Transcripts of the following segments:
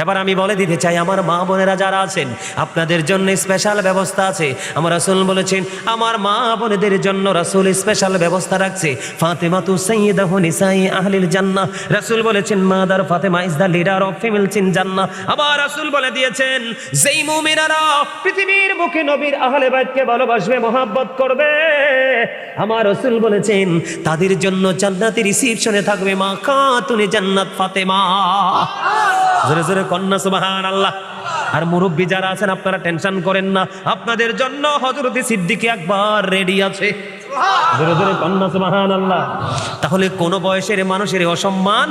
এবার আমি বলে দিতে চাই, আমার মা বোনেরা যারা আছেন আপনাদের জন্য স্পেশাল ব্যবস্থা আছে। আমার রাসূল বলেছেন আমার মা বোনেদের জন্য রাসূল স্পেশাল ব্যবস্থা রাখছে। ফাতেমাতু সাইয়্যিদাতু নিসাই আহলিল জান্নাহ, রাসূল বলেছেন mother Fatema is the leader of females in জান্নাহ। আবার রাসূল বলে দিয়েছেন যেই মুমিনারা পৃথিবীর বুকে নবীর আহলে বাইতকে ভালোবাসবে, মহব্বত করবে, আমার রাসূল বলেছেন তাদের জন্য জান্নাতের রিসিপশনে থাকবে মা খাতুনে জান্নাত ফাতেমা। জোরে জোরে কন্যা সুবহানাল্লাহ। আর মুরব্বী যারা আছেন আপনারা টেনশন করেন না, আপনাদের জন্য হযরত সিদ্দিক আকবর রেডি আছে। জোরে জোরে কন্যা সুবহানাল্লাহ। তাহলে কোন বয়সের মানুষের অসম্মান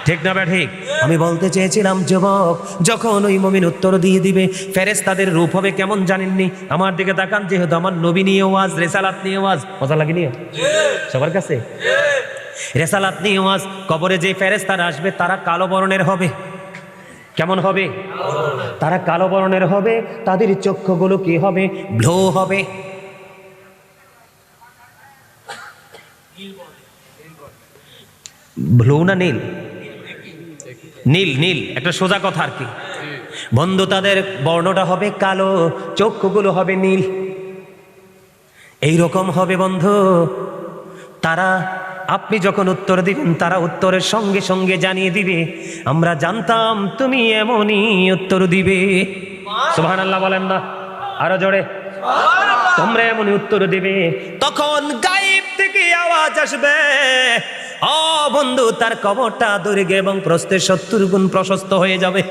ঠিক না বে ঠিক? আমি বলতে চেয়েছিলাম যুবক, যখন ওই মুমিন উত্তর দিয়ে দিবে ফেরেশতাদের রূপ হবে কেমন জানেননি? আমার দিকে তাকান, যেহেতু আমার নবী নিয়ে ওয়াজ, রিসালাত নিয়ে ওয়াজ, মজা লাগেনি সবার কাছে? রিসালাত নিয়ে ওয়াজ। কবরে যে ফেরেশতারা আসবে তারা কালো বর্ণের হবে। কেমন হবে? তারা কালো বর্ণের হবে। তাদের চক্ষুগুলো কি হবে? ব্লু হবে। ব্লু না নীল? নীল, নীল একটা সোজা কথা আর কি বন্ধু। তাদের বর্ণটা হবে কালো, চক্ষুগুলো হবে নীল। এইরকম হবে বন্ধু তারা। আপনি যখন উত্তর দিবেন তারা উত্তরের সঙ্গে সঙ্গে জানিয়ে দিবে আমরা জানতাম তুমি এমনই উত্তর দিবে। সুবহানাল্লাহ বলেন না আরো জোরে? তোমরা এমনই উত্তর দিবে। তখন গায়েব থেকে আওয়াজ আসবে, ও বন্ধু তার কবরটা দৈর্ঘ্য এবং প্রস্থে 70 গুণ প্রশস্ত হয়ে যাবে,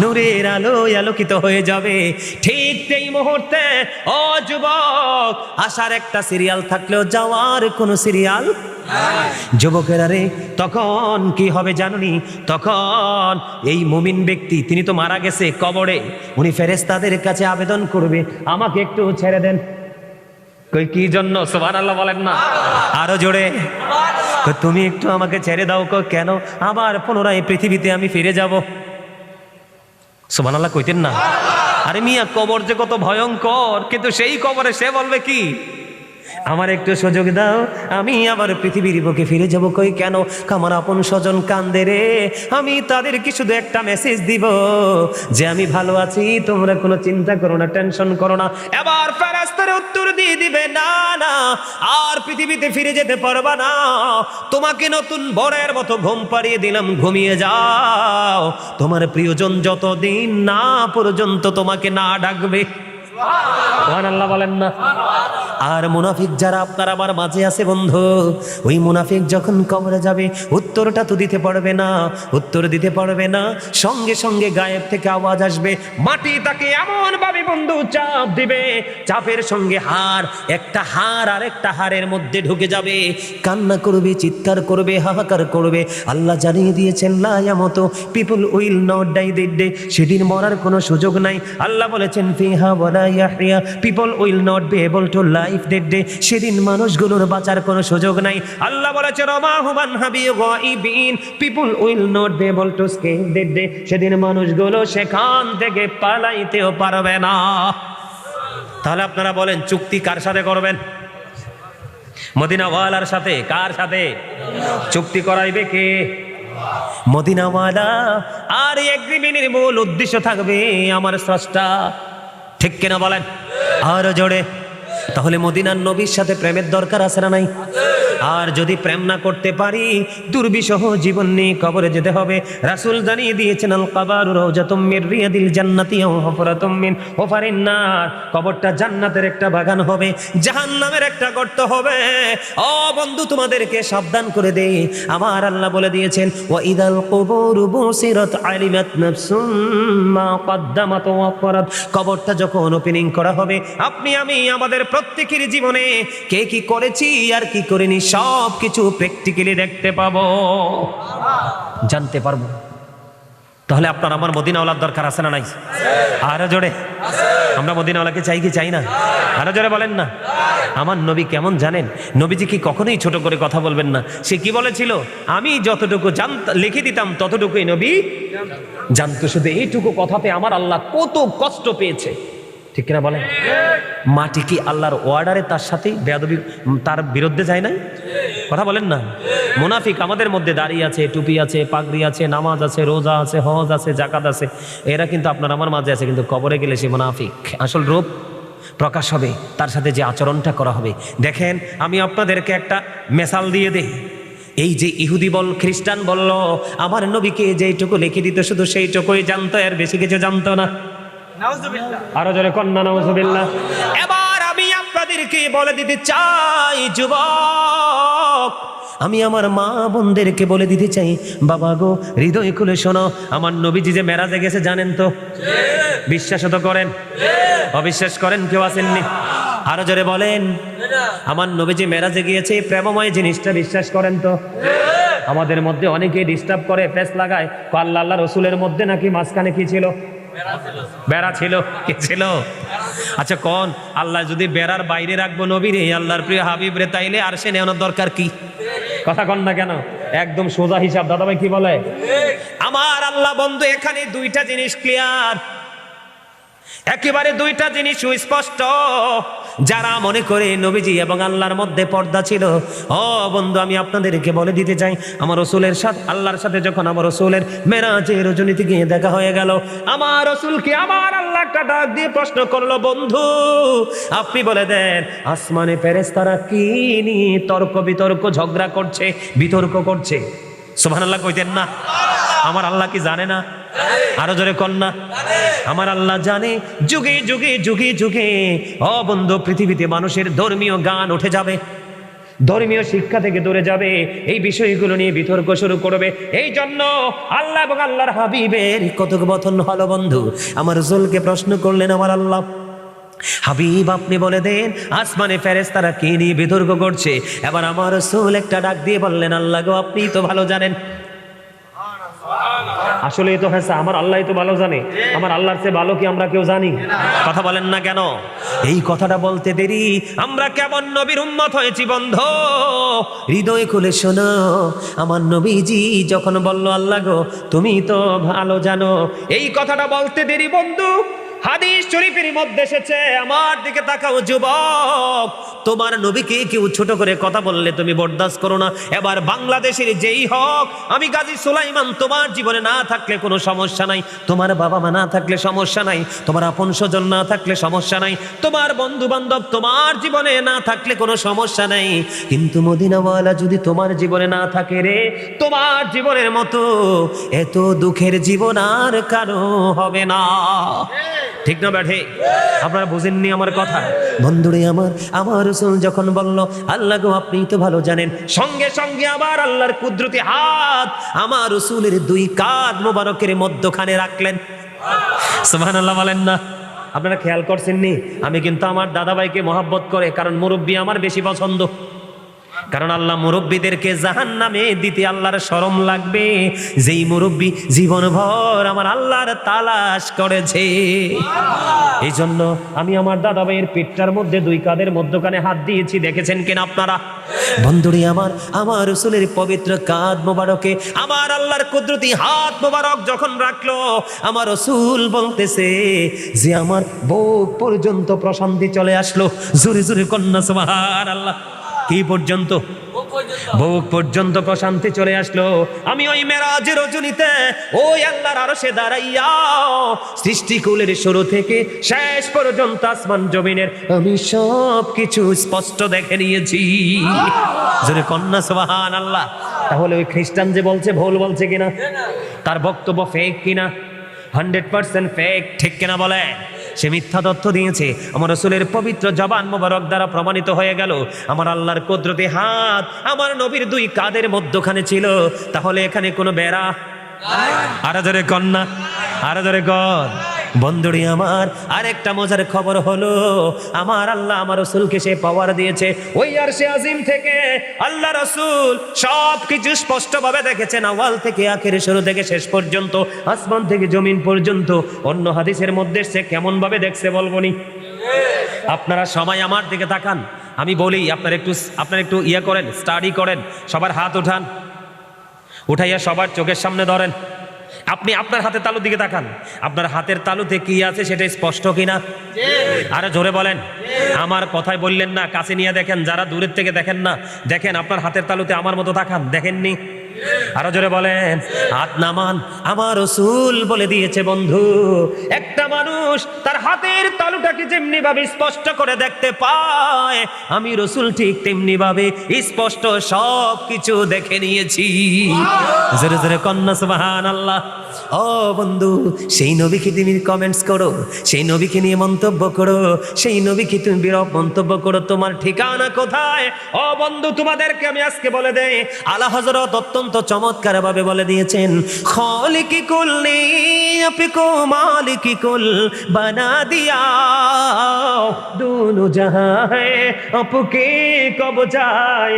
নূরের আলোয় আলোকিত হয়ে যাবে। ঠিক এই মুহূর্তে ও যুবক, আসার একটা সিরিয়াল থাকলেও যাওয়ার কোনো সিরিয়াল নাই। যুবকেরা রে, তখন কি হবে জানুনি? তখন এই মুমিন ব্যক্তি তিনি তো মারা গেছে কবরে, উনি ফেরেশতাদের কাছে আবেদন করবে আমাকে একটু ছেড়ে দেন। কই কি জন্য? সুবহানাল্লাহ বলেন না আরো জোরে? তুমি একটু আমাকে ছেড়ে দাও। কেন? আবার পুনরায় পৃথিবীতে আমি ফিরে যাব। সুবহানাল্লাহ কইতেন না? আরে মিয়া, কবর যে কত ভয়ঙ্কর, কিন্তু সেই কবরে সে বলবে কি আমার একটু সুযোগ দাও, আমি আবার পৃথিবীর বুকে ফিরে যাব। কই কেন? আমার আপন স্বজন কান্দে রে, আমি তাদেরকে শুধু একটা মেসেজ দিব যে আমি ভালো আছি, তোমরা কোনো চিন্তা করো না, টেনশন করো না। এবার ফেরেশতারা উত্তর দিয়ে দিবে না না, আর পৃথিবীতে ফিরে যেতে পারবা না, তোমাকে নতুন বরের মতো ঘুম পাড়িয়ে দিলাম, ঘুমিয়ে যাও। তোমার প্রিয়জন যতদিন না পর্যন্ত তোমাকে না ডাকবে। সুবহানাল্লাহ বলেন না? আর মুনাফিক যারা আপনার আমার মাঝে আছে বন্ধু, ওই মুনাফিক যখন কবরে যাবে উত্তরটা তো দিতে পারবে না, উত্তর দিতে পারবে না। সঙ্গে সঙ্গে গায়েব থেকে আওয়াজ আসবে, মাটি তাকে এমন ভাবে বন্ধু চাপ দিবে, চাপের সঙ্গে হাড়, একটা হাড় আর একটা হাড়ের মধ্যে ঢুকে যাবে, কান্না করবে, চিৎকার করবে, হাহাকার করবে। আল্লাহ জানিয়ে দিয়েছেন লা ইয়ামুতু, people will not die that day, সেদিন মরার কোনো সুযোগ নাই। আল্লাহ বলেছেন ফিহা ওয়ালা ইয়াহইয়া, people will not be able to life that day, সেদিন মানুষগুলোর বাঁচার কোনো সুযোগ নাই। আল্লাহ বলেছেন ওমা হুমান হাবি গায়বিন, people will not be able to escape that day, সেদিন মানুষগুলো সেখান থেকে পালাইতেও পারবে না। তাহলে আপনারা বলেন চুক্তি কার সাথে করবেন? মদিনাওয়ালার সাথে। কার সাথে চুক্তি করাইবে? কে? মদিনাওয়ালা। আর এই এগ্রিমেন্টের মূল উদ্দেশ্য থাকবে আমার স্রষ্টা। ঠিক কিনা বলেন আরো জোরে? তাহলে মদিনার নবীর সাথে প্রেমের দরকার আছে না নাই? আর যদি প্রেম না করতে পারি, দুর্বিষহ জীবন নিয়ে কবরে যেতে হবে। রাসূল জানিয়ে দিয়েছেন আল কবরু রাউজাতুম মির রিয়াদিল জান্নাতি ওয়া হুফরাতুম মিন হুফারিন নার, কবরটা জান্নাতের একটা বাগান হবে, জাহান্নামের একটা গর্ত হবে। ও বন্ধু, তোমাদেরকে সাবধান করে দেই, আমার আল্লাহ বলে দিয়েছেন ওয়া ইদাল কুবুরু বুসিরাত আলিমাত নাফসুম মা কদ্দামাত ওয়া আখরাত, কবরটা যখন ওপেনিং করা হবে, আপনি আমি আমাদের প্রত্যেকের জীবনে কে কি করেছি আর কি করিনি সব কিছু প্র্যাকটিক্যালি দেখতে পাবো, জানতে পারবো। তাহলে আপনার আমার মদিনাওয়ালার দরকার আছে না নাই? আরো জোরে? আমরা মদিনাওয়ালাকে চাই কি চাই না? আরো জোরে বলেন না। আমার নবী কেমন জানেন? নবীজি কি কখনোই ছোট করে কথা বলবেন না। সে কি বলেছিল? আমি যতটুকু লিখে দিতাম ততটুকুই নবী জানতো। শুধু এইটুকু কথাতে আমার আল্লাহ কত কষ্ট পেয়েছে, ঠিক কিনা বলেন? মাটি কি আল্লাহর অর্ডারে তার সাথে বেয়াদবি, তার বিরুদ্ধে যায় নাই? কথা বলেন না। মুনাফিক আমাদের মধ্যে দাঁড়িয়ে আছে, টুপি আছে, পাগড়ি আছে, নামাজ আছে, রোজা আছে, হজ আছে, জাকাত আছে, এরা কিন্তু আপনার আমার মাঝে আছে, কিন্তু কবরে গেলে সে মুনাফিক আসল রূপ প্রকাশ হবে, তার সাথে যে আচরণটা করা হবে। দেখেন আমি আপনাদেরকে একটা মেসাল দিয়ে দেই। এই যে ইহুদি বল খ্রিস্টান বলল আমার নবীকে যেইটুকু লিখে দিত শুধু সেইটুকুই জানতো, আর বেশি কিছু জানতো না। আরো জোরে কন্যা নাউজুবিল্লাহ। এবার আমি আপনাদেরকে বলে দিতে চাই যুবক, আমি আমার মা বোনদেরকে বলে দিতে চাই, বাবা গো হৃদয় খুলে শোনো, আমার নবীজি যে মেরাজে গেছে জানেন তো? বিশ্বাস তো করেন? অবিশ্বাস করেন কেউ আসেননি? আরো জোরে বলেন। আমার নবীজি মেরাজে গিয়েছে, প্রেমময় জিনিসটা বিশ্বাস করেন তো? আমাদের মধ্যে অনেকে ডিস্টার্ব করে, পেস লাগায়, আল্লাহ আল্লাহ রসুলের মধ্যে নাকি মাঝখানে কি ছিল? বেড়া ছিল। কি ছিল? আচ্ছা কোন আল্লাহ যদি বেড়ার বাইরে রাখবো নবীরে, আল্লাহর প্রিয় হাবিব রে, তাইলে আর সে নেওয়ানোর দরকার কি? কথা কন না কেন? একদম সোজা হিসাব। দাদা ভাই কি বলে? আমার আল্লাহ বন্ধু এখানে দুইটা জিনিস ক্লিয়ার, একেবারে দুইটা জিনিস সুস্পষ্ট। যারা মনে করে নবীজি এবং আল্লাহর মধ্যে পর্দা ছিল, ও বন্ধু আমি আপনাদেরকে বলে দিতে চাই, আমার রসুলের সাথে আল্লাহর সাথে যখন আমার রসুলের মেরাজে রজনীতে গিয়ে দেখা হয়ে গেল, আমার রসুলকে আমার আল্লাহ একটা ডাক দিয়ে প্রশ্ন করলো, বন্ধু আপনি বলে দেন আসমানে ফেরেশতারা কি নিয়ে তর্ক বিতর্ক ঝগড়া করছে, বিতর্ক করছে? সুবহানাল্লাহ কইতেন না? আমার আল্লাহ কি জানে না? আরো জোরে কন্যা। আমার আল্লাহ জানে। যুগে যুগে যুগে যুগে ও বন্ধু পৃথিবীতে মানুষের ধর্মীয় গান উঠে যাবে, ধর্মীয় শিক্ষা থেকে দূরে যাবে, এই বিষয়গুলো নিয়ে বিতর্ক শুরু করবে। এই জন্য আল্লাহ এবং আল্লাহর হাবিবের কথোপকথন হলো বন্ধু, আমার রাসূলকে প্রশ্ন করলেন আমার আল্লাহ, হাবিব আপনি বলে দেন আসমানে ফেরেশতারা কি নিয়ে বিতর্ক করছে? এবার আমার রাসূল একটা ডাক দিয়ে বললেন, আল্লাহ গো আপনি তো ভালো জানেন। আসলে তো হ্যাঁ, আমার আল্লাহ তো ভালো জানে, আমার আল্লাহর চেয়ে ভালো কি আমরা কেউ জানি? কথা বলেন না কেন? এই কথাটা বলতে দেরি আমরা কেমন নবীর উম্মত হয়েছি বন্ধু। হৃদয় খুলে শোনো, আমার নবীজি যখন বলল আল্লাহ গো তুমি তো ভালো জানো, এই কথাটা বলতে দেরি বন্ধু হাদিস শরীফের মধ্যে এসেছে, আমার দিকে তাকাও যুবক, তোমার নবীকে কেউ ছোট করে কথা বললে তুমি বরদাস্ত করো না। এবার বাংলাদেশের যেই হক, আমি গাজী সুলাইমান তোমার জীবনে না থাকলে কোনো সমস্যা নাই, তোমার বাবা মা না থাকলে সমস্যা নাই, তোমার আপন স্বজন না থাকলে সমস্যা নাই, তোমার বন্ধু বান্ধব তোমার জীবনে না থাকলে কোনো সমস্যা নাই, কিন্তু মদিনাওয়ালা যদি তোমার জীবনে না থাকে রে, তোমার জীবনের মতো এত দুঃখের জীবন আর কারো হবে না। ঠিক না ব্যাঠে? আপনারা বুঝেননি আমার কথা? বন্ধুরে আমার রাসূল যখন বলল আল্লাহ গো আপনি তো ভালো জানেন, সঙ্গে সঙ্গে আবার আল্লাহর কুদরতি হাত আমার রাসূলের দুই কাঁধ মোবারকের মধ্যখানে রাখলেন। সুবহানাল্লাহ বলেন না? আপনারা খেয়াল করছেননি? আমি কিন্তু আমার দাদাভাইকে মহব্বত করে, কারণ মুরব্বী আমার বেশি পছন্দ। কারণ আল্লাহ মুরব্বীদেরকে জাহান্নামে দিতে আল্লাহর শরম লাগবে, যেই মুরব্বী জীবনভর আমার আল্লাহর তালাশ করেছে। এই জন্য আমি আমার দাদা ভাইয়ের পেটটার মধ্যে দুই কাঁধের মধ্যখানে হাত দিয়েছি, দেখেছেন কিনা আপনারা? বন্ধুরি আমার রাসূলের পবিত্র কাঁধ মোবারকে আমার আল্লাহর কুদরতি হাত মোবারক যখন রাখলো, আমার রাসূল বলতেছে যে আমার বুক পর্যন্ত প্রশান্তি চলে আসলো। জোরে জোরে কন্যা সুবহানাল্লাহ। কি পর্যন্ত? বুক পর্যন্ত প্রশান্তি চলে আসলো। আমি ওই মেরাজের রজনীতে ওই আল্লাহর আরশে দাঁড়াইয়া সৃষ্টিকুলের শুরু থেকে শেষ পর্যন্ত আসমান জমিনের আমি সব কিছু স্পষ্ট দেখে নিয়েছি। জোরে কন্যা সুবহানাল্লাহ। তাহলে ওই খ্রিস্টান যে বলছে ভুল বলছে কিনা? তার বক্তব্য ফেক কিনা? 100% ফেক, ঠিক কিনা বলে? সে মিথ্যা তথ্য দিয়েছে। আমার রাসূলের পবিত্র জবান মোবারক দ্বারা প্রমাণিত হয়ে গেল আমার আল্লাহর কুদরতি হাত আমার নবীর দুই কাঁধের মধ্যখানে ছিল। তাহলে এখানে কোনো বেড়া? আরে ধরে কন্যা, আরে ধরে কর। বন্ধুরি আমার আরেকটা মজার খবর হলো, আমার আল্লাহ আমার রাসূলকে সে পাওয়ার দিয়েছে, ওই আরশে আজিম থেকে আল্লাহ রাসূল সব কিছু স্পষ্টভাবে দেখেছেন, আওয়াল থেকে আখের, শুরু থেকে শেষ পর্যন্ত, আসমান থেকে জমিন পর্যন্ত। অন্য হাদিসের মধ্যে সে কেমন ভাবে দেখছে বলবনি? আপনারা সবাই আমার দিকে তাকান, আমি বলি আপনারা একটু ইয়া করেন, স্টাডি করেন। সবার হাত উঠান, উঠাইয়া সবার চোখের সামনে ধরেন। আপনি আপনার হাতের তালুর দিকে তাকান, আপনার হাতের তালুতে কি আছে সেটা স্পষ্ট কিনা? আরে জোরে বলেন। আমার কথাই বললেন না, কাছে নিয়ে দেখেন, যারা দূরের থেকে দেখেন না, দেখেন আপনার হাতের তালুতে আমার মতো তাকান, দেখেননি? আরো জোরে বলেন, হাত নামান। আমার রাসূল বলে দিয়েছে বন্ধু, একটা মানুষ তার হাতের তালুটাকে যেমনি ভাবে স্পষ্ট করে দেখতে পায়, আমি রাসূল ঠিক তেমনি ভাবে স্পষ্ট সব কিছু দেখে নিয়েছি। জোরে জোরে কন্যা সুবহানাল্লাহ। ও বন্ধু, সেই নবীকে তুমি কমেন্টস করো, সেই নবীকে নিয়ে মন্তব্য করো, সেই নবীকে তুমি বিরূপ মন্তব্য করো, তোমার ঠিকানা কোথায়? ও বন্ধু, তোমাদেরকে আমি আজকে বলে দেই, আলা হযরত অত্যন্ত চমৎকার ভাবে বলে দিয়েছেন, খালিকি কুল্লি আপিকো মালিকি কুল বানা দিয়া, দুনো জাহাঁ হ্যায় আপকে কবজা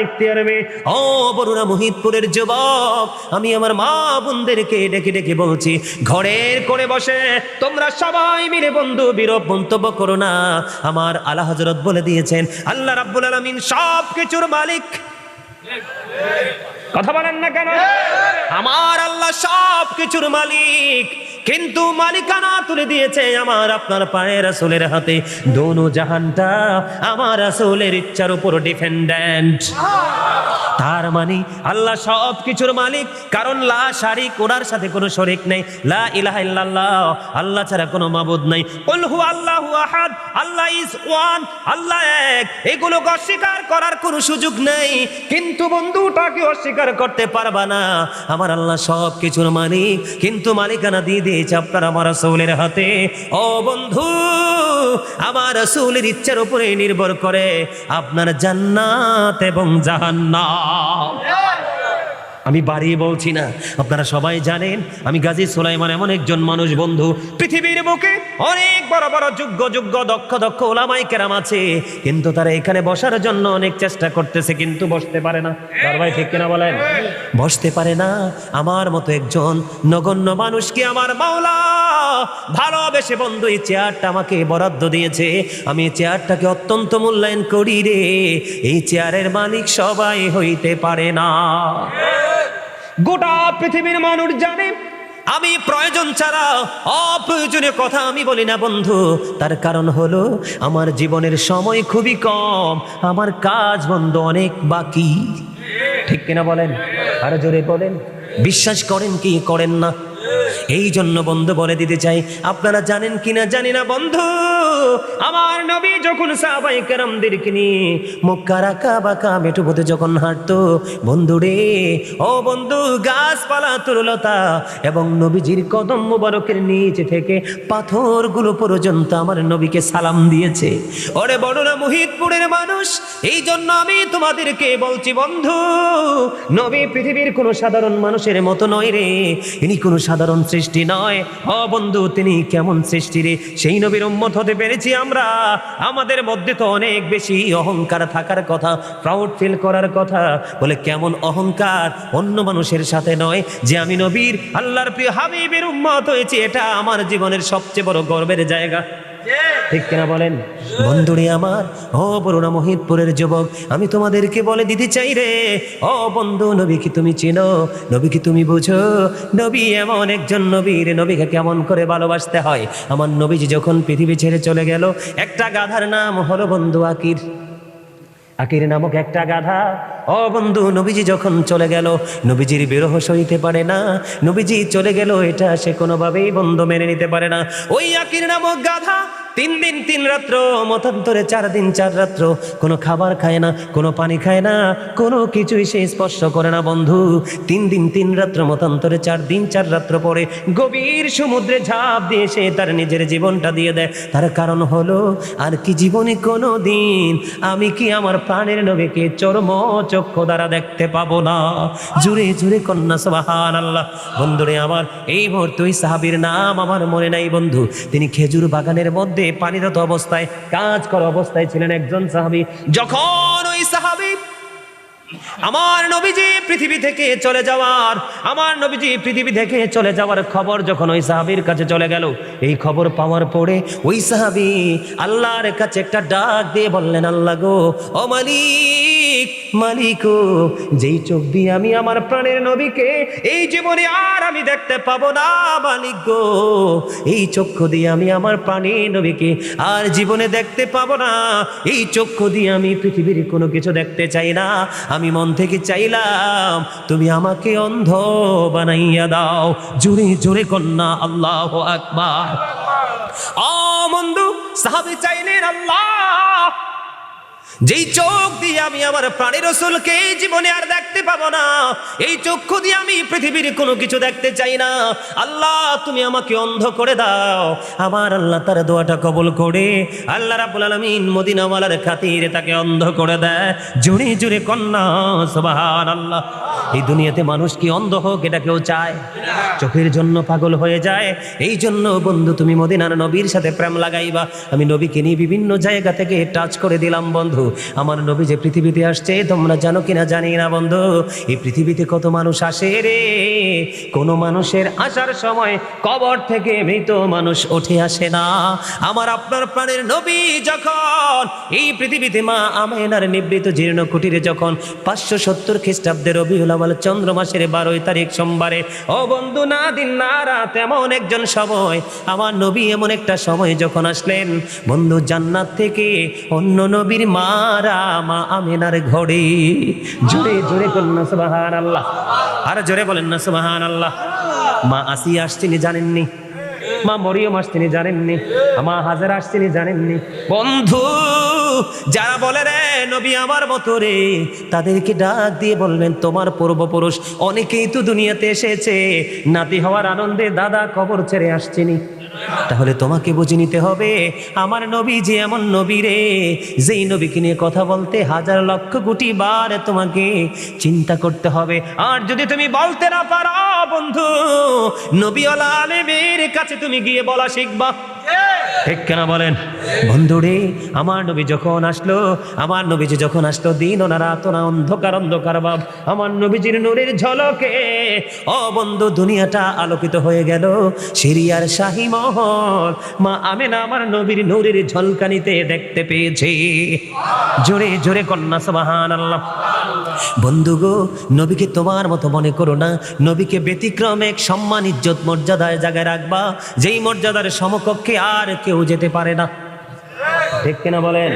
ইখতিয়ার মে। ও বরুণা মুহিতপুরের যুবক, আমি আমার মা বোনদেরকে ডেকে ডেকে বলছি, ঘরের করে বসে তোমরা সবাই মিলে বন্ধু বিরূপ মন্তব্য করো না। আমার আলা হযরত বলে দিয়েছেন, আল্লাহ রাব্বুল আলামিন সব কিছুর মালিক। কথা বলেন না কেন? আমার আল্লাহ সব কিছুর মালিক, কিন্তু মালিকানা তুলে দিয়েছে আমার আপনার পায়ে রাসূলের হাতে। দোনো জাহানটা আমার রাসূলের ইচ্ছার উপর ডিপেন্ডেন্ট। তার মানে আল্লাহ সব কিছুর মালিক, কারণ লা শারিক, ওনার সাথে কোনো শরীক নেই। লা ইলাহা ইল্লাল্লাহ, আল্লাহ ছাড়া কোনো মাবুদ নাই। কুল হু আল্লাহু আহাদ, আল্লাহ ইজ ওয়ান, আল্লাহ এক। এগুলো অস্বীকার করার কোনো সুযোগ নেই, কিন্তু বন্ধুটাকে অস্বীকার করতে পারবা না। আমার আল্লাহ সব কিছুর মালিক, কিন্তু মালিকানা দিয়ে দিয়েছে আপনার আমার রাসূলের হাতে। ও বন্ধু, আমার রাসূলের ইচ্ছার উপরে নির্ভর করে আপনার জান্নাত এবং জাহান্নাম। আমি বাড়িয়ে বলছি না, আপনারা সবাই জানেন আমি গাজী সুলাইমান এমন একজন মানুষ বন্ধু, পৃথিবীর বুকে অনেক বড় বড় যোগ্য দক্ষ ওলামায়ে কেরাম আছে, কিন্তু তারা এখানে বসার জন্য অনেক চেষ্টা করতেছে, কিন্তু বসতে পারে না। তার ভাই ঠিক কিনা বলেন? বসতে পারে না। আমার মতো একজন নগণ্য মানুষকে আমার মাওলা ভালোবেসে বন্ধু এই চেয়ারটা আমাকে বরাদ্দ দিয়েছে। আমি এই চেয়ারটাকে অত্যন্ত মূল্যায়ন করি রে। এই চেয়ারের মালিক সবাই হইতে পারে না। গোটা পৃথিবীর মানুষ জানে আমি প্রয়োজন ছাড়া অপ্রয়োজনীয় কথা আমি বলি না বন্ধু। তার কারণ হলো আমার জীবনের সময় খুবই কম, আমার কাজ বন্ধ অনেক বাকি। ঠিক কিনা বলেন? আরো জোরে বলেন। বিশ্বাস করেন কি করেন না? এই জন্য বন্ধু বলে দিতে চাই, আপনারা জানেন কিনা জানি না বন্ধু, আমার নবী যখন সাহাবায়ে কেরামদেরকে নিয়ে মক্কার কাবা মেঠোপথে যখন হাঁটতো বন্ধু রে, ও বন্ধু, গাছপালা তরুলতা এবং নবীজির কদম মুবারকের নিচে থেকে পাথরগুলো পর্যন্ত আমার নবীকে সালাম দিয়েছে। ওরে বড়রা মুহিতপুরের মানুষ, এই জন্য আমি তোমাদেরকে বলছি বন্ধু, নবী পৃথিবীর কোনো সাধারণ মানুষের মতো নয় রে। ইনি কোনো সাধারণ সৃষ্টি নয়। ও বন্ধু, তিনি কেমন সৃষ্টি রে? সেই নবীর উম্মত হতে পেরেছি আমরা। আমাদের মধ্যে তো অনেক বেশি অহংকার থাকার কথা, প্রাউড ফিল করার কথা। বলে কেমন অহংকার? অন্য মানুষের সাথে নয়, যে আমি নবীর আল্লাহর প্রিয় হাবিবের উম্মত হয়েছি, এটা আমার জীবনের সবচেয়ে বড় গর্বের জায়গা। ঠিক কিনা বলেন? বন্ধুরে আমার, ও বরুণা মহিতপুরের যুবক, আমি তোমাদেরকে বলে দিতে চাই রে, ও বন্ধু, নবী কি তুমি চিনো? নবী কি তুমি বুঝো? নবী এমন একজন নবীর, নবীকে কেমন করে ভালোবাসতে হয়। আমার নবীজি যখন পৃথিবী ছেড়ে চলে গেল, একটা গাধার নাম হলো বন্ধু আকির। আকির নামক একটা গাধা। ও বন্ধু, নবীজি যখন চলে গেল, নবীজির বিরহ সইতে পারে না। নবীজি চলে গেল, এটা সে কোনোভাবেই বন্ধু মেনে নিতে পারে না। ওই আকির নামক গাধা 3 দিন 3 রাত্র, মতান্তরে 4 দিন 4 রাত্র কোনো খাবার খায় না, কোনো পানি খায় না, কোনো কিছুই সে স্পর্শ করে না বন্ধু। 3 দিন 3 রাত্র মতান্তরে 4 দিন 4 রাত্র পরে গভীর সমুদ্রে ঝাঁপ দিয়ে সে তার নিজের জীবনটা দিয়ে দেয়। তার কারণ হলো, আর কি জীবনে কোনো দিন আমি কি আমার প্রাণের নবীকে চরম চক্ষু দ্বারা দেখতে পাবো না? জুড়ে জুড়ে কন্যা সুবহানাল্লাহ। বন্ধুরে আমার, এই মুহূর্তে ওই সাহাবীর নাম আমার মনে নাই বন্ধু। তিনি খেজুর বাগানের মধ্যে পানিরত অবস্থায়, কাজ করা অবস্থায় ছিলেন একজন সাহাবী। যখন ওই সাহাবী আমার নবীজি পৃথিবী থেকে চলে যাওয়ার, আমার নবীজি পৃথিবী থেকে চলে যাওয়ার খবর যখন ওই সাহাবীর কাছে চলে গেল, এই খবর পাওয়ার পরে ওই সাহাবী আল্লাহর কাছে একটা ডাক দিয়ে বললেন, আল্লাহ গো, ও মালিক, মালিক ও, যেই চোখ দিয়ে আমি আমার প্রাণের নবীকে এই জীবনে আর আমি দেখতে পাবো না, মালিক গো, এই চক্ষু দিয়ে আমি আমার প্রাণের নবীকে আর জীবনে দেখতে পাবো না, এই চক্ষু দিয়ে আমি পৃথিবীর কোনো কিছু দেখতে চাই না, আমি মন থেকে চাইলাম তুমি আমাকে অন্ধ বানাইয়া দাও। জোরে জোরে কন্যা আল্লাহু আকবার। ও বন্ধু, সাহাবী চাইলেন, আল্লাহ, যেই চোখ দিয়ে আমি আমার প্রাণের রাসূলকে এই জীবনে আর দেখতে পাবো না, এই চক্ষু দিয়ে আমি পৃথিবীর কোনো কিছু দেখতে চাই না, আল্লাহ তুমি আমাকে অন্ধ করে দাও। আমার আল্লাহ তার দোয়াটা কবুল করে আল্লাহ রাব্বুল আলামিন মদিনাওয়ালার খাতিরে তাকে অন্ধ করে দেয়। জোরে জোরে কন্যা সুবহানাল্লাহ। এই দুনিয়াতে মানুষ কি অন্ধ হোক এটা কেউ চায়? চোখের জন্য পাগল হয়ে যায়। এই জন্য বন্ধু তুমি মদিনার নবীর সাথে প্রেম লাগাইবা। আমি নবীকে নিয়ে বিভিন্ন জায়গা থেকে টাচ করে দিলাম বন্ধু। আমার নবী যে পৃথিবীতে আসছে তোমরা জানো কিনা জানি না বন্ধু, এই পৃথিবীতে কত মানুষ আসে রে, কোন মানুষের আসার সময় কবর থেকে মৃত মানুষ উঠে আসে না। আমার আপনার প্রাণের নবী যখন এই পৃথিবীতে মা আমেনার নিবৃত জীর্ণ কুটিরে যখন 570 খ্রিস্টাব্দে রবিউল আউয়াল চন্দ্র মাসের 12 তারিখ সোমবারে, ও বন্ধু, না দিন না রাত এমন একজন সময়, আমার নবী এমন একটা সময় যখন আসলেন বন্ধু, জান্নাত থেকে অন্য নবীর মারা মা আমেনার ঘরে। জোরে জোরে বলেন না সুবহানাল্লাহ, আর জোরে বলেন না সুবহানাল্লাহ। মা আসিয়া আসছেনি জানেননি, মা মরিয়ম আসছেনি জানেননি, মা হাজেরা আসছেনি জানেননি বন্ধু। যারা বলে রে নবী আমার মতো রে, তাদেরকে ডাক দিয়ে বলবেন তোমার পূর্বপুরুষ অনেকেই তো দুনিয়াতে এসেছে, নাতি হওয়ার আনন্দে দাদা কবর ছেড়ে আসছেনি। তাহলে তোমাকে বুঝে নিতে হবে আমার নবী যে এমন নবী রে, যেই নবীকে নিয়ে কথা বলতে হাজার লক্ষ কোটি বার তোমাকে চিন্তা করতে হবে। আর যদি তুমি বলতে না পারো বন্ধু, নবীওয়ালা আলেমের কাছে তুমি গিয়ে বলা শিখবা। ঠিক কেন বলেন বন্ধু রে? আমার নবী যখন আসলো, আমার নবীজি যখন আসলো, দিন না রাত না, অন্ধকার অন্ধকার ভাব, আমার নবীজির নূরের ঝলকে ও বন্ধু দুনিয়াটা আলোকিত হয়ে গেল। সিরিয়ার শাহী মহল মা আমেনা আমার নবীর নূরের ঝলকানিতে দেখতে পেয়েছে। জোরে জোরে কন্যা সুবহানাল্লাহ। বন্ধু গো, নবীকে তোমার মতো মনে করো না, নবীকে ব্যতিক্রম এক সম্মান ইজ্জত মর্যাদায় জায়গায় রাখবা, যেই মর্যাদার সমকক্ষে আর কেউ যেতে পারে না। ঠিক কিনা বলেন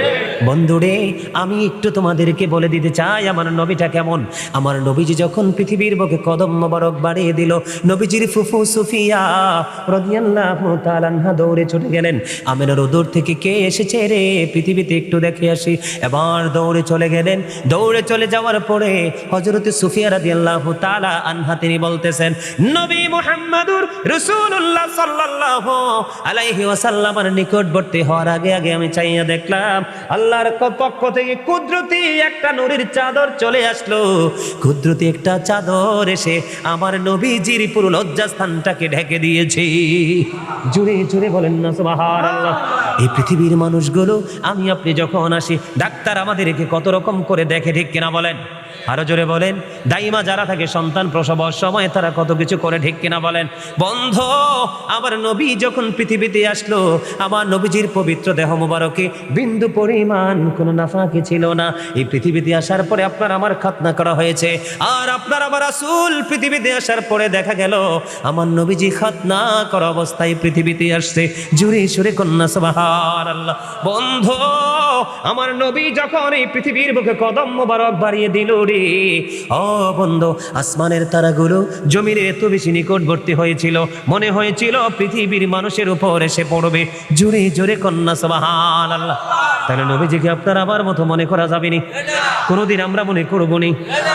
বন্ধুরে? আমি একটু তোমাদেরকে বলে দিতে চাই আমার নবীটা কেমন। আমার নবীজি যখন পৃথিবীর বুকে কদম মোবারক বাড়িয়ে দিল, নবীজির ফুফু সুফিয়া রাদিয়াল্লাহু তাআলা আনহা দৌড়ে ছুটে গেলেন, আমেনার ওদর থেকে কে এসেছে রে পৃথিবীতে একটু দেখে আসি। এবার দৌড়ে চলে গেলেন। দৌড়ে চলে যাওয়ার পরে হযরত সুফিয়া রাদিয়াল্লাহু তাআলা আনহা তিনি বলতেছেন, নবী মুহাম্মদুর রাসূলুল্লাহ সাল্লাল্লাহু আলাইহি ওয়াসাল্লামের নিকটবর্তী হওয়ার আগে আগে আমি চাইয়া দেখলাম আল্লাহর পক্ষ থেকে কুদরতি একটা নূরের চাদর চলে আসলো। কুদরতি একটা চাদর এসে আমার নবীজির পুরো লজ্জাস্থানটাকে ঢেকে দিয়েছে। জুড়ে জুড়ে বলেন না সুবহানাল্লাহ। এই পৃথিবীর মানুষগুলো আমি আপনি যখন আসি, ডাক্তার আমাদেরকে কত রকম করে দেখে, ঠিক কিনা বলেন? আরো জোরে বলেন। দাইমা যারা থাকে সন্তান প্রসবের সময় তারা কত কিছু করে, ঠিক কিনা বলেন? বন্ধ, আমার নবী যখন পৃথিবীতে আসলো, আমার নবীজির পবিত্র দেহ মুবারকে বিন্দু পরিমাণ কোনো নাফাকি ছিল না। এই পৃথিবীতে আসার পরে আপনার আমার খাতনা করা হয়েছে, আর আপনার আমার রাসূল পৃথিবীতে আসার পরে দেখা গেল আমার নবীজি খাতনা করা অবস্থায় পৃথিবীতে আসছে। জুরে সুরে কন্যা সুবহানাল্লাহ। বন্ধ, আমার নবী যখন এই পৃথিবীর বুকে কদম মুবারক বাড়িয়ে দিল রে, ও বন্ধু, আসমানের তারাগুলো জমিনে এত বেশি নিকটবর্তী হয়েছিল, মনে হয়েছিল পৃথিবীর মানুষের উপর এসে পড়বে। জোরে জোরে কন্যা সুবহানাল্লাহ। তাহলে নবীজিকে আপনার আমার মতো মনে করা যাবে না, কোনোদিন আমরা মনে করবো নি।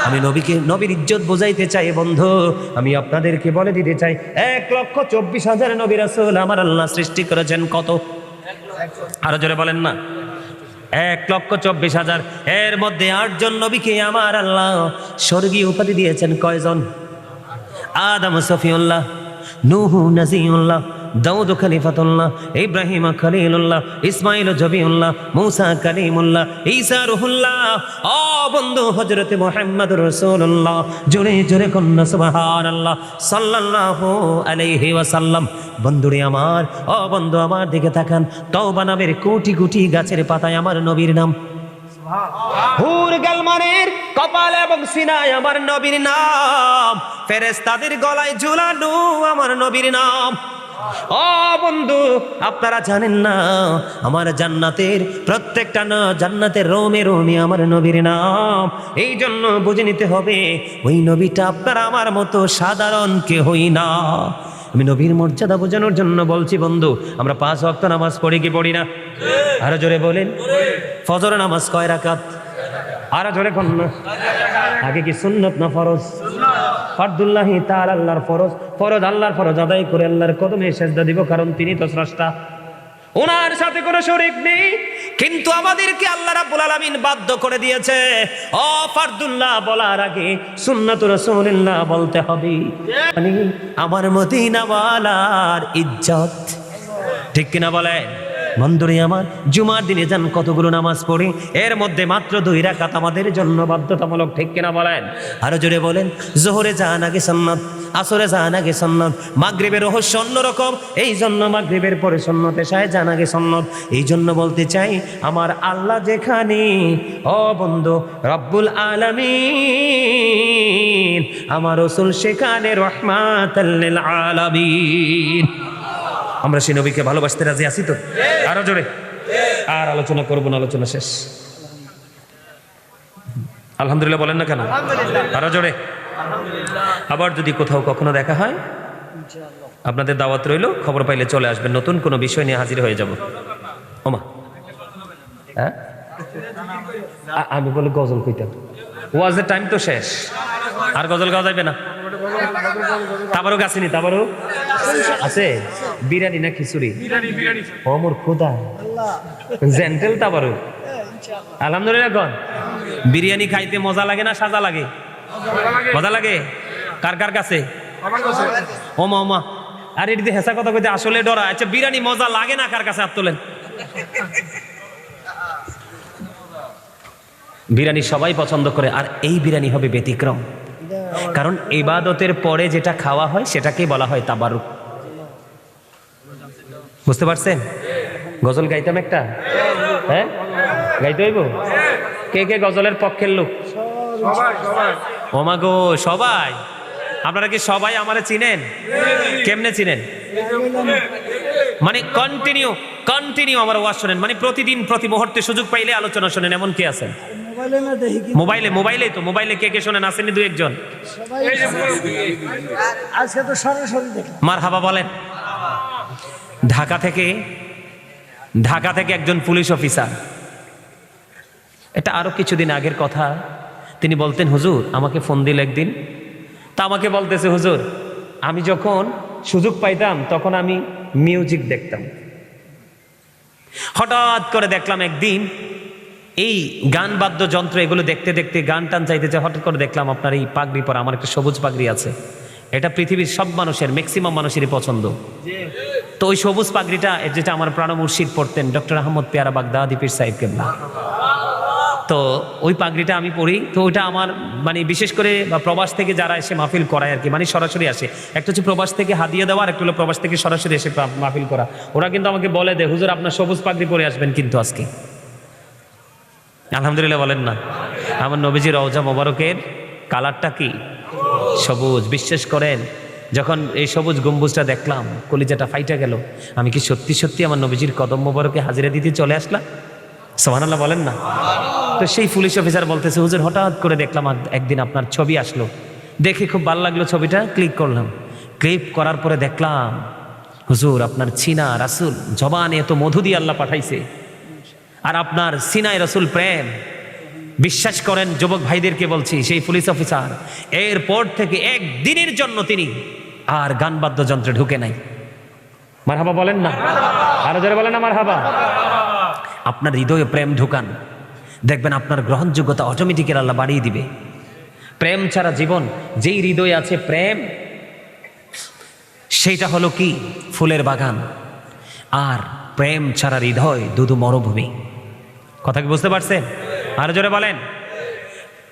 আমি নবীকে, নবীর ইজ্জত বোঝাইতে চাই বন্ধু। আমি আপনাদেরকে বলে দিতে চাই, 1,24,000 নবী রাসূল আমার আল্লাহ সৃষ্টি করেছেন। কত? আরো জোরে বলেন না। 1,24,000। এর মধ্যে 8 জন নবীকে আমার আল্লাহ স্বর্গীয় উপাধি দিয়েছেন। কয়জন? আদম সফিউল্লাহ, নূহু নজিউল্লাহ, দাউদ খলিফাতুল্লাহ, ইব্রাহিম খলিলুল্লাহ, ইসমাইল জবিউল্লাহ, মূসা কালিমুল্লাহ, ঈসা রুহুল্লাহ। ও বন্ধু হযরত মুহাম্মদুর রাসূলুল্লাহ, জোরে জোরে কন্না সুবহানাল্লাহ সাল্লাল্লাহু আলাইহি ওয়াসাল্লাম। বন্ধুরে আমার, ও বন্ধু আমার দিকে তাকান, তওবা নামের কোটি কোটি গাছের পাতায় আমার নবীর নাম। হুর গালমানের কপাল এবং সিনায় আমার নবীর নাম, ফেরেশতাদের গলায় ঝুলানো আমার নবীর নাম। ও বন্ধু আপনারা জানেন না, আমার জান্নাতের প্রত্যেকটা না জান্নাতের রোমে রোমে আমার নবীর নাম। এই জন্য বুঝে নিতে হবে ওই নবীটা আপনার আমার মতো সাধারণ কেহই না। আমি নবীর মর্যাদা বোঝানোর জন্য বলছি বন্ধু, আমরা 5 ওয়াক্ত নামাজ পড়ি কি পড়ি না? আরো জোরে বলেন। ফজর নামাজ কয় রাকাত? আরো জোরে কোন না? আগে কি সুন্নত না ফরজ? ফারদুল্লাহি তাআলা আল্লাহর ফরজ। ফরজ আল্লাহর ফরজ আদায় করে আল্লাহর কদমে সেজদা দিব, কারণ তিনি তো স্রষ্টা, ওনার সাথে কোনো শরীক নেই। কিন্তু আমাদেরকে আল্লাহ রাব্বুল আলামিন বাধ্য করে দিয়েছে, ও ফারদুল্লাহ বলার আগে সুন্নাতুর রাসূলুল্লাহ বলতে হবে। মানে আমার মদিনাওয়ালার ইজ্জত, ঠিক কিনা বলেন? বন্ধুরে আমার, জুমার দিনে যান কতগুলো নামাজ পড়ি, এর মধ্যে মাত্র 2 রাকাত আমাদের জন্য বাধ্যতামূলক, ঠিক কিনা বলেন? আরো জোরে বলেন। জোহরে যান আগে সুন্নাত, আসরে যান আগে সুন্নাত, মাগরিবের রহস্য অন্যরকম, এই জন্য মাগরিবের পরে সুন্নাত, এশায় যান আগে সুন্নাত। এই জন্য বলতে চাই, আমার আল্লাহ যেখানে, ও বন্ধু রব্বুল আলামিন, আমার রাসূল সেখানে রহমাতাল লিল আলামিন। আমরা সেই নবীকে ভালোবাসতে রাজি আছি তো? আরো জোরে। আর আলোচনা করবো না, আলোচনা শেষ। আলহামদুলিল্লাহ বলেন না কেন? আরো জোরে। আবার যদি কোথাও কখনো দেখা হয়, আপনাদের দাওয়াত রইল, খবর পাইলে চলে আসবেন, নতুন কোনো বিষয় নিয়ে হাজির হয়ে যাব। ওমা হ্যাঁ, আমি বলে গজল কইতাম, ওয়াজের টাইম তো শেষ, আর গজল গাওয়া যাবে না। তাবারও গাছিনি? তাবারও আছে? বিরিয়ানি না খিচুড়ি? অমর খোদা জেন্টেল তাবারও। আলহামদুলিল্লাহ কোন? বিরিয়ানি খাইতে মজা লাগে না সাজা লাগে? মজা লাগে। কার কার কাছে? ওমা ওমা, আর এটি হেসা কথা কইতে আসলে ডরা। আচ্ছা, বিরিয়ানি মজা লাগে না কার কাছে? হাত তোলেন। বিরিয়ানি সবাই পছন্দ করে, আর এই বিরিয়ানি হবে ব্যতিক্রম, কারণ ইবাদতের পরে যেটা খাওয়া হয় সেটাকেই বলা হয় তাবারুক। বুঝতে পারছেন? গজল গাইতাম একটা, হ্যাঁ গাইতে হইব। কে কে গজলের পক্ষের লোক? ওমা গো সবাই। আপনারা কি সবাই আমারে চিনেন? কেমনে চিনেন? মানে কন্টিনিউ আমার ওয়াজ শোনেন, মানে প্রতিদিন প্রতি মুহূর্তে সুযোগ পাইলে আলোচনা শোনেন, এমন কি আছেন? মোবাইলে তো, মোবাইলে কে কে শোনেন? আসেনি 2 একজন? আজকে তো সরাসরি দেখলাম। মারহাবা বলেন। ঢাকা থেকে একজন পুলিশ অফিসার, এটা আরো কিছুদিন আগের কথা, তিনি বলতেন, হুজুর আমাকে ফোন দিল একদিন, তা আমাকে বলতেছে, হুজুর আমি যখন সুযোগ পাইতাম তখন আমি মিউজিক দেখতাম। হঠাৎ করে দেখলাম একদিন এই গান বাদ্যযন্ত্র এগুলো দেখতে দেখতে গান টান চাইতেছে, হঠাৎ করে দেখলাম আপনার এই পাগড়ি পরা, আমার একটা সবুজ পাগড়ি আছে, এটা পৃথিবীর সব মানুষের, ম্যাক্সিমাম মানুষেরই পছন্দ। তো ওই সবুজ পাগড়িটা, যেটা আমার প্রাণ মুর্শিদ পড়তেন, ডক্টর আহমদ পেয়ারা বাগদাদি পীর সাহেব কেবলা, তো ওই পাগড়িটা আমি পড়ি। তো ওইটা আমার মানে বিশেষ করে প্রবাস থেকে যারা এসে মাহফিল করায় আর কি, মানে সরাসরি আসে, একটা হচ্ছে প্রবাস থেকে হাদিয়া দেওয়া, আর একটা হলো প্রবাস থেকে সরাসরি এসে মাহফিল করা। ওরা কিন্তু আমাকে বলে দেয়, হুজুর আপনার সবুজ পাগড়ি পরে আসবেন কিন্তু আজকে। আলহামদুলিল্লাহ বলেন না? আমার নবীজির রওজা মোবারকের কালারটা কি? সবুজ। বিশ্বাস করেন, যখন এই সবুজ গম্বুজটা দেখলাম কলিজাটা ফাইটা গেল। আমি কি সত্যি সত্যি আমার নবীজির কদম মোবারকে হাজিরা দিতে চলে আসলাম? সুবহানাল্লাহ বলেন না? তো সেই পুলিশ অফিসার বলতেছে, হুজুর হঠাৎ করে দেখলাম একদিন আপনার ছবি আসলো, দেখে খুব ভালো লাগলো, ছবিটা ক্লিক করলাম। ক্লিক করার পরে দেখলাম হুজুর আপনার ছিনা রাসূল, জবানে এত মধু দিয়ে আল্লাহ পাঠাইছে, আর আপনার সিনায় রাসূল প্রেম। বিশ্বাস করেন যুবক ভাইদেরকে বলছি, সেই পুলিশ অফিসার এরপর থেকে একদিনের জন্য তিনি আর গান বাদ্যযন্ত্রে ঢুকে নাই। মারহাবা বলেন না? আরো জোরে বলেন না মারহাবা। আপনার হৃদয়ে প্রেম ঢুকান, দেখবেন আপনার গ্রহণযোগ্যতা অটোমেটিক্যালি আল্লাহ বাড়িয়ে দিবে। প্রেম ছাড়া জীবন, যেই হৃদয়ে আছে প্রেম, সেইটা হলো কি? ফুলের বাগান। আর প্রেম ছাড়া হৃদয় দুদু মরুভূমি। কথা কি বুঝতে পারছেন? আরো জোরে বলেন।